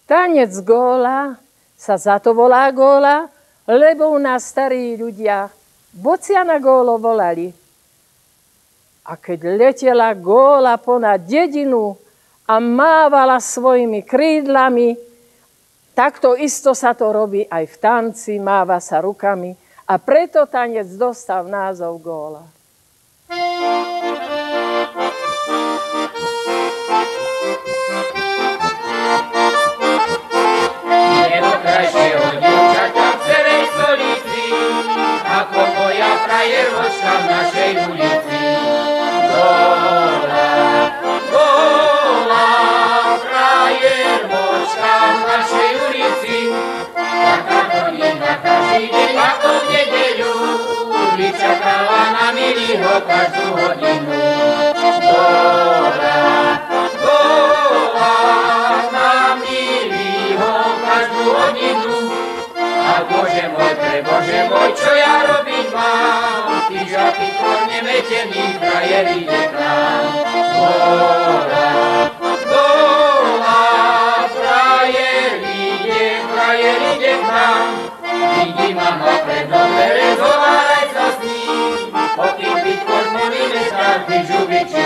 Tanec góla sa za to volá góla, lebo u nás starí ľudia bocia na gólo volali. A keď letela góla ponad dedinu a mávala svojimi krídlami, takto isto sa to robí aj v tanci, máva sa rukami a preto tanec dostal názov góla. Frajeročka v našej ulici. Góla, góla, frajeročka v našej ulici. Taká chodí na každý deň ako v nedeľu, vyčakáva na milýho každú hodinu. Góla, góla, na milýho každú hodinu. A Bože môj, čo ja robiť mám? Ty žaky korne metený, frajer ide k nám. Góla, góla, frajer ide k nám. Vidí mama pred dvere, zhováraj sa s ním. Po tých byť kornemi metách, ty žubiči